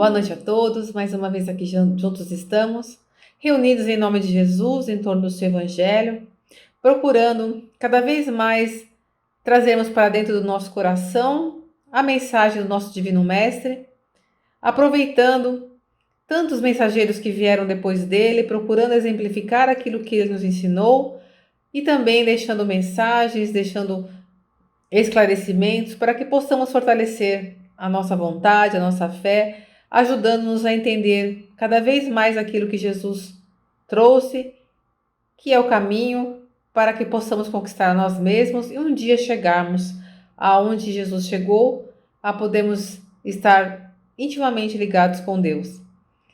Boa noite a todos. Mais uma vez aqui juntos estamos, reunidos em nome de Jesus, em torno do seu Evangelho, procurando cada vez mais trazermos para dentro do nosso coração a mensagem do nosso Divino Mestre, aproveitando tantos mensageiros que vieram depois dele, procurando exemplificar aquilo que ele nos ensinou e também deixando mensagens, deixando esclarecimentos para que possamos fortalecer a nossa vontade, a nossa fé, ajudando-nos a entender cada vez mais aquilo que Jesus trouxe, que é o caminho para que possamos conquistar a nós mesmos e um dia chegarmos aonde Jesus chegou, a podermos estar intimamente ligados com Deus.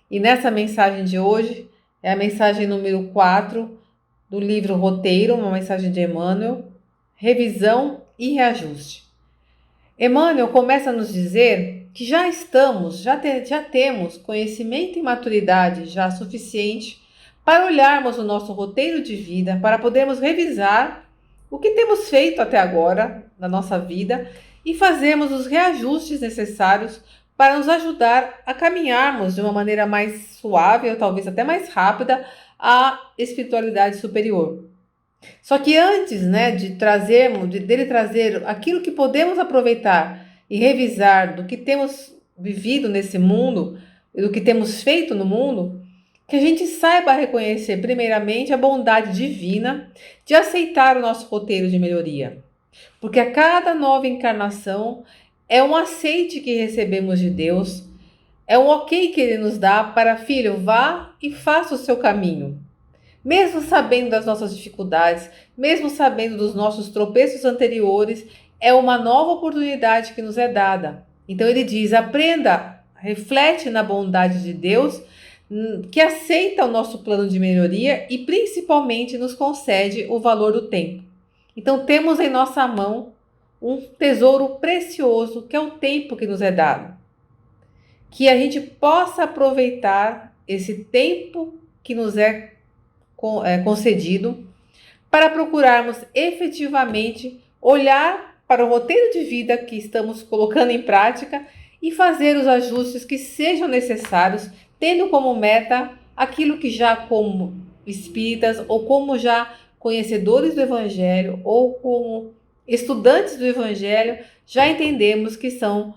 E nessa mensagem de hoje, é a mensagem número 4 do livro Roteiro, uma mensagem de Emmanuel, revisão e reajuste. Emmanuel começa a nos dizer que já temos conhecimento e maturidade já suficiente para olharmos o nosso roteiro de vida, para podermos revisar o que temos feito até agora na nossa vida e fazermos os reajustes necessários para nos ajudar a caminharmos de uma maneira mais suave ou talvez até mais rápida à espiritualidade superior. Só que antes, dele trazer aquilo que podemos aproveitar e revisar do que temos vivido nesse mundo e do que temos feito no mundo, que a gente saiba reconhecer primeiramente a bondade divina de aceitar o nosso roteiro de melhoria. Porque a cada nova encarnação é um aceite que recebemos de Deus, é um ok que Ele nos dá para, filho, vá e faça o seu caminho. Mesmo sabendo das nossas dificuldades, mesmo sabendo dos nossos tropeços anteriores, é uma nova oportunidade que nos é dada. Então ele diz, aprenda, reflete na bondade de Deus, que aceita o nosso plano de melhoria e principalmente nos concede o valor do tempo. Então temos em nossa mão um tesouro precioso que é o tempo que nos é dado. Que a gente possa aproveitar esse tempo que nos é concedido para procurarmos efetivamente olhar para o roteiro de vida que estamos colocando em prática e fazer os ajustes que sejam necessários, tendo como meta aquilo que já como espíritas ou como já conhecedores do Evangelho ou como estudantes do Evangelho já entendemos que são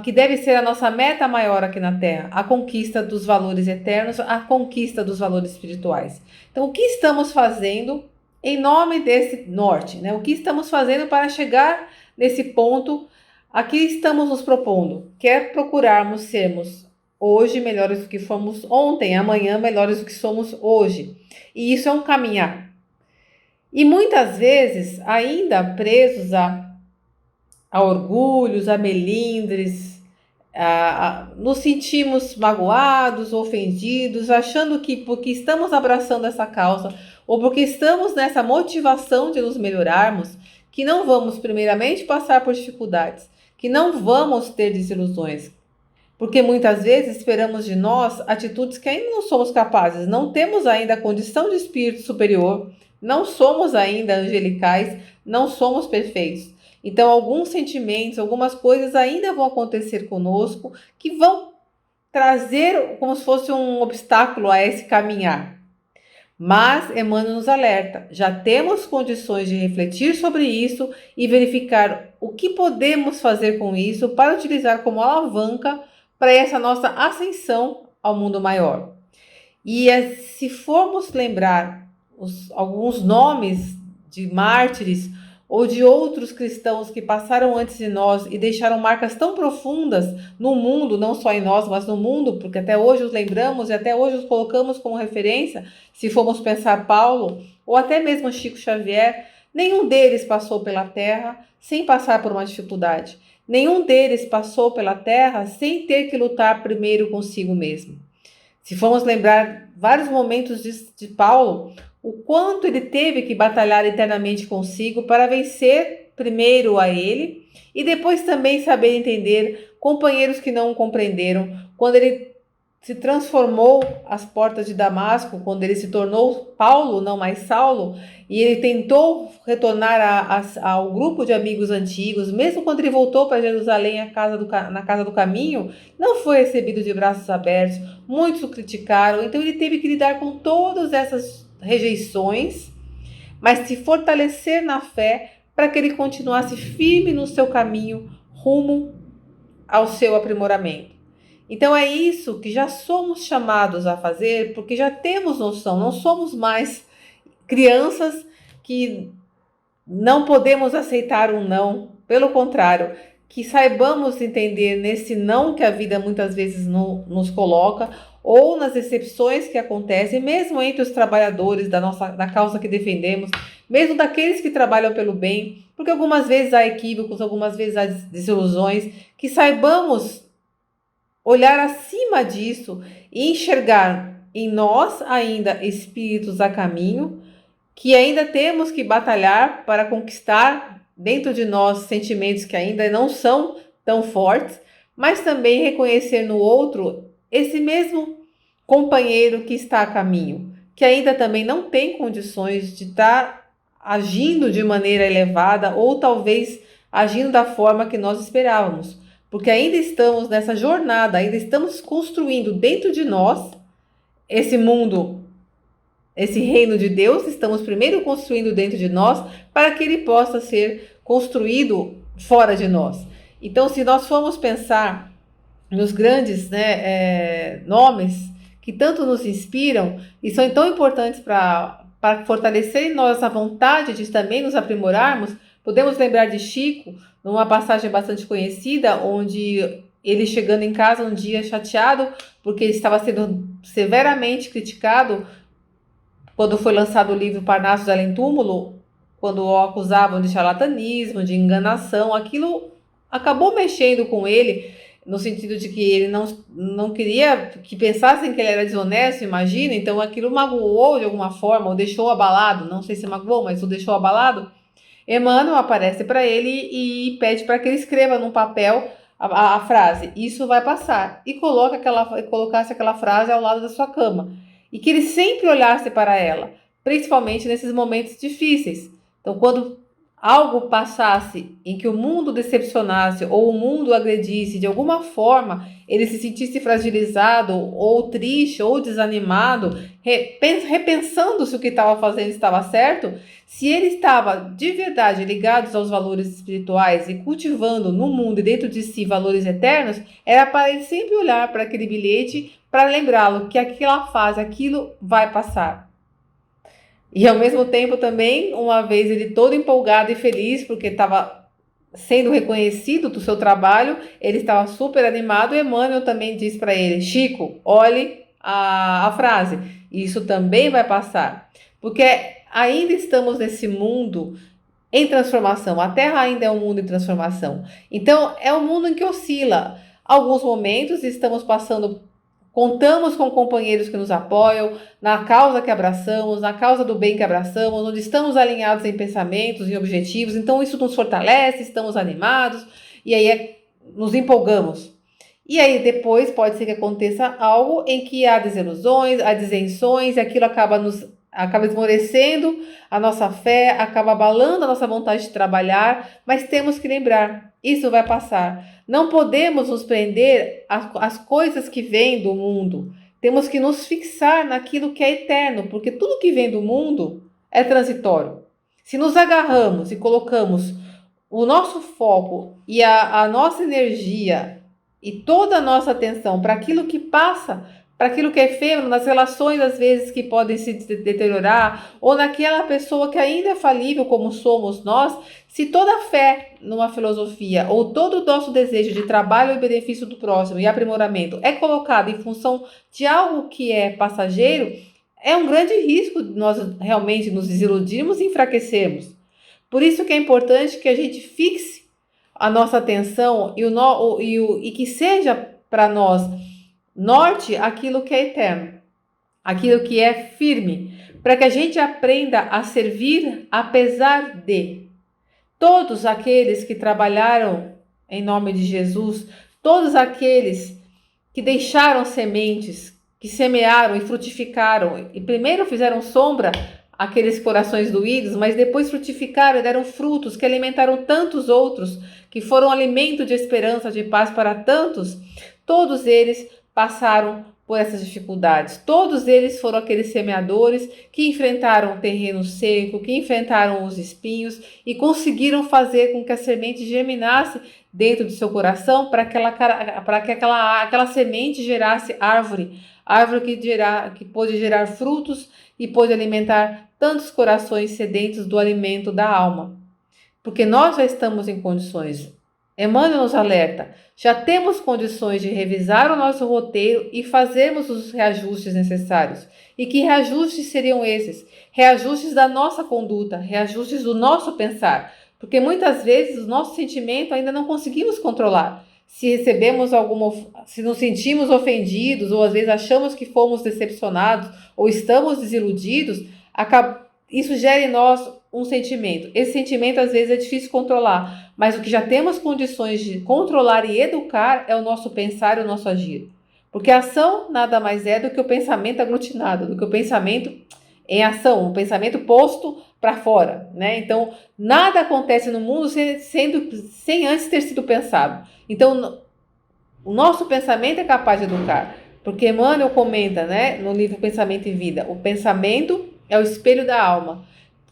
que deve ser a nossa meta maior aqui na Terra, a conquista dos valores eternos, a conquista dos valores espirituais. Então, o que estamos fazendo em nome desse norte, né? O que estamos fazendo para chegar nesse ponto a que estamos nos propondo? Que é procurarmos sermos hoje melhores do que fomos ontem, amanhã melhores do que somos hoje. E isso é um caminhar. E muitas vezes, ainda presos a orgulhos, a melindres, nos sentimos magoados, ofendidos, achando que porque estamos abraçando essa causa ou porque estamos nessa motivação de nos melhorarmos, que não vamos primeiramente passar por dificuldades, que não vamos ter desilusões, porque muitas vezes esperamos de nós atitudes que ainda não somos capazes, não temos ainda a condição de espírito superior, não somos ainda angelicais, não somos perfeitos. Então, alguns sentimentos, algumas coisas ainda vão acontecer conosco que vão trazer como se fosse um obstáculo a esse caminhar. Mas Emmanuel nos alerta, já temos condições de refletir sobre isso e verificar o que podemos fazer com isso para utilizar como alavanca para essa nossa ascensão ao mundo maior. E se formos lembrar alguns nomes de mártires ou de outros cristãos que passaram antes de nós e deixaram marcas tão profundas no mundo, não só em nós, mas no mundo, porque até hoje os lembramos e até hoje os colocamos como referência, se formos pensar Paulo, ou até mesmo Chico Xavier, nenhum deles passou pela Terra sem passar por uma dificuldade. Nenhum deles passou pela Terra sem ter que lutar primeiro consigo mesmo. Se formos lembrar vários momentos de Paulo, o quanto ele teve que batalhar internamente consigo para vencer primeiro a ele e depois também saber entender companheiros que não o compreenderam, quando ele se transformou às portas de Damasco, quando ele se tornou Paulo, não mais Saulo, e ele tentou retornar ao grupo de amigos antigos, mesmo quando ele voltou para Jerusalém, na casa do caminho, não foi recebido de braços abertos, muitos o criticaram, então ele teve que lidar com todas essas rejeições, mas se fortalecer na fé para que ele continuasse firme no seu caminho rumo ao seu aprimoramento. Então é isso que já somos chamados a fazer, porque já temos noção, não somos mais crianças que não podemos aceitar um não, pelo contrário, que saibamos entender nesse não que a vida muitas vezes nos coloca, ou nas decepções que acontecem, mesmo entre os trabalhadores da causa que defendemos, mesmo daqueles que trabalham pelo bem, porque algumas vezes há equívocos, algumas vezes há desilusões, que saibamos olhar acima disso e enxergar em nós ainda espíritos a caminho, que ainda temos que batalhar para conquistar dentro de nós sentimentos que ainda não são tão fortes, mas também reconhecer no outro esse mesmo companheiro que está a caminho, que ainda também não tem condições de estar agindo de maneira elevada ou talvez agindo da forma que nós esperávamos, porque ainda estamos nessa jornada, ainda estamos construindo dentro de nós esse mundo, esse reino de Deus, estamos primeiro construindo dentro de nós para que ele possa ser construído fora de nós. Então, se nós formos pensar nos grandes nomes que tanto nos inspiram e são tão importantes para fortalecer em nós a vontade de também nos aprimorarmos, podemos lembrar de Chico, numa passagem bastante conhecida, onde ele chegando em casa um dia chateado, porque ele estava sendo severamente criticado quando foi lançado o livro Parnaso de Além Túmulo, quando o acusavam de charlatanismo, de enganação, aquilo acabou mexendo com ele, no sentido de que ele não queria que pensassem que ele era desonesto, imagina, então aquilo magoou de alguma forma, o deixou abalado, não sei se magoou, mas o deixou abalado. Emmanuel aparece para ele e pede para que ele escreva num papel a frase, isso vai passar, e colocasse aquela frase ao lado da sua cama, e que ele sempre olhasse para ela, principalmente nesses momentos difíceis. Então, quando algo passasse em que o mundo decepcionasse ou o mundo agredisse de alguma forma, ele se sentisse fragilizado ou triste ou desanimado, repensando se o que estava fazendo estava certo, se ele estava de verdade ligado aos valores espirituais e cultivando no mundo e dentro de si valores eternos, era para ele sempre olhar para aquele bilhete para lembrá-lo que aquela fase, aquilo vai passar. E ao mesmo tempo também, uma vez ele todo empolgado e feliz porque estava sendo reconhecido do seu trabalho, ele estava super animado. E Emmanuel também diz para ele: Chico, olhe a frase, isso também vai passar, porque ainda estamos nesse mundo em transformação, a Terra ainda é um mundo em transformação, então é um mundo em que oscila. Alguns momentos estamos passando, contamos com companheiros que nos apoiam na causa que abraçamos, na causa do bem que abraçamos, onde estamos alinhados em pensamentos e objetivos, então isso nos fortalece, estamos animados, e aí nos empolgamos. E aí depois pode ser que aconteça algo em que há desilusões, há disenções, e aquilo acaba esmorecendo a nossa fé, acaba abalando a nossa vontade de trabalhar, mas temos que lembrar, isso vai passar. Não podemos nos prender às coisas que vêm do mundo. Temos que nos fixar naquilo que é eterno, porque tudo que vem do mundo é transitório. Se nos agarramos e colocamos o nosso foco e a nossa energia e toda a nossa atenção para aquilo que passa, para aquilo que é efêmero, nas relações às vezes que podem se deteriorar, ou naquela pessoa que ainda é falível como somos nós, se toda a fé numa filosofia ou todo o nosso desejo de trabalho e benefício do próximo e aprimoramento é colocado em função de algo que é passageiro, é um grande risco de nós realmente nos desiludirmos e enfraquecermos. Por isso que é importante que a gente fixe a nossa atenção e que seja para nós norte aquilo que é eterno, aquilo que é firme, para que a gente aprenda a servir apesar de. Todos aqueles que trabalharam em nome de Jesus, todos aqueles que deixaram sementes, que semearam e frutificaram, e primeiro fizeram sombra àqueles corações doídos, mas depois frutificaram e deram frutos que alimentaram tantos outros, que foram alimento de esperança, de paz para tantos. Todos eles passaram por essas dificuldades. Todos eles foram aqueles semeadores que enfrentaram o terreno seco, que enfrentaram os espinhos e conseguiram fazer com que a semente germinasse dentro do seu coração para que aquela semente gerasse árvore, que pôde gerar frutos e pôde alimentar tantos corações sedentos do alimento da alma. Porque nós já estamos em condições. Emmanuel nos alerta, já temos condições de revisar o nosso roteiro e fazermos os reajustes necessários. E que reajustes seriam esses? Reajustes da nossa conduta, reajustes do nosso pensar. Porque muitas vezes o nosso sentimento ainda não conseguimos controlar. Se nos sentimos ofendidos, ou às vezes achamos que fomos decepcionados, ou estamos desiludidos, isso gera em nós um sentimento. Esse sentimento às vezes é difícil controlar, mas o que já temos condições de controlar e educar é o nosso pensar e o nosso agir. Porque a ação nada mais é do que o pensamento aglutinado, do que o pensamento em ação, um pensamento posto para fora, né? Então, nada acontece no mundo sem antes ter sido pensado. Então, o nosso pensamento é capaz de educar. Porque Emmanuel comenta, né, no livro Pensamento e Vida, o pensamento é o espelho da alma.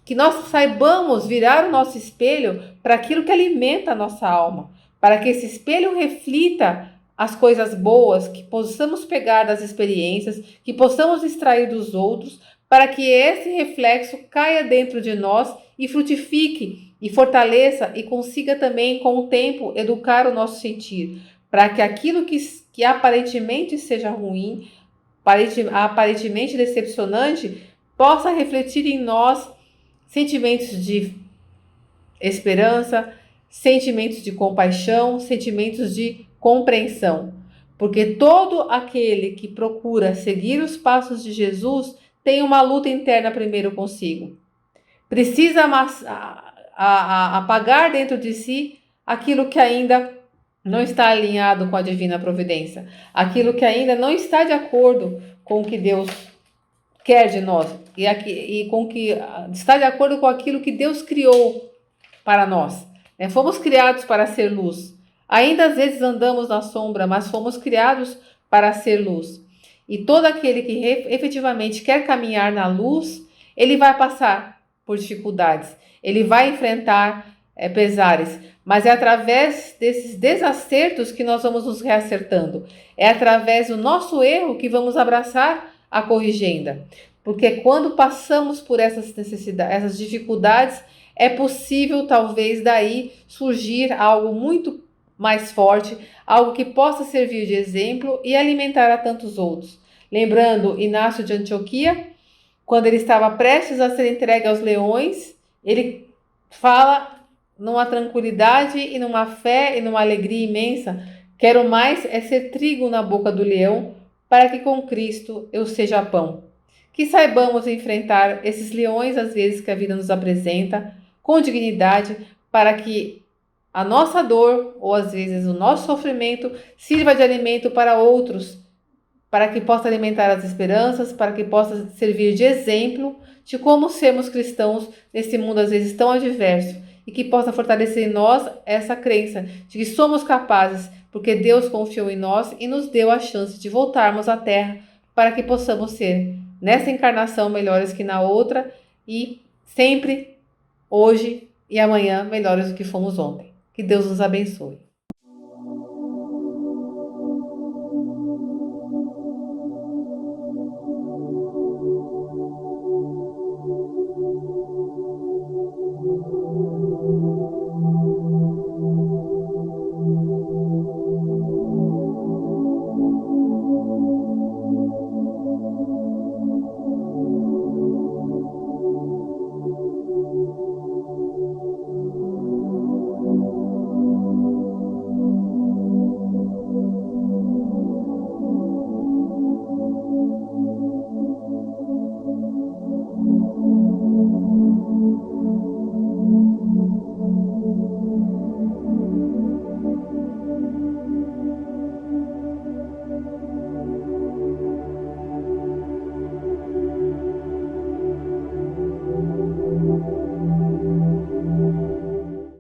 Que nós saibamos virar o nosso espelho para aquilo que alimenta a nossa alma, para que esse espelho reflita as coisas boas, que possamos pegar das experiências, que possamos extrair dos outros, para que esse reflexo caia dentro de nós e frutifique e fortaleça e consiga também, com o tempo, educar o nosso sentir, para que aquilo que aparentemente seja ruim, aparentemente decepcionante, possa refletir em nós sentimentos de esperança, sentimentos de compaixão, sentimentos de compreensão. Porque todo aquele que procura seguir os passos de Jesus tem uma luta interna primeiro consigo. Precisa apagar dentro de si aquilo que ainda não está alinhado com a divina providência, aquilo que ainda não está de acordo com o que Deus quer de nós e com que está de acordo com aquilo que Deus criou para nós. Fomos criados para ser luz. Ainda às vezes andamos na sombra, mas fomos criados para ser luz. E todo aquele que efetivamente quer caminhar na luz, ele vai passar por dificuldades, ele vai enfrentar pesares, mas é através desses desacertos que nós vamos nos reacertando. É através do nosso erro que vamos abraçar a corrigenda. Porque quando passamos por essas necessidades, essas dificuldades, é possível talvez daí surgir algo muito mais forte, algo que possa servir de exemplo e alimentar a tantos outros. Lembrando Inácio de Antioquia, quando ele estava prestes a ser entregue aos leões, ele fala numa tranquilidade e numa fé e numa alegria imensa: quero mais é ser trigo na boca do leão, para que com Cristo eu seja pão. Que saibamos enfrentar esses leões às vezes que a vida nos apresenta com dignidade, para que a nossa dor ou às vezes o nosso sofrimento sirva de alimento para outros, para que possa alimentar as esperanças, para que possa servir de exemplo de como sermos cristãos nesse mundo às vezes tão adverso, e que possa fortalecer em nós essa crença de que somos capazes, porque Deus confiou em nós e nos deu a chance de voltarmos à Terra para que possamos ser, nessa encarnação, melhores que na outra e sempre, hoje e amanhã, melhores do que fomos ontem. Que Deus nos abençoe.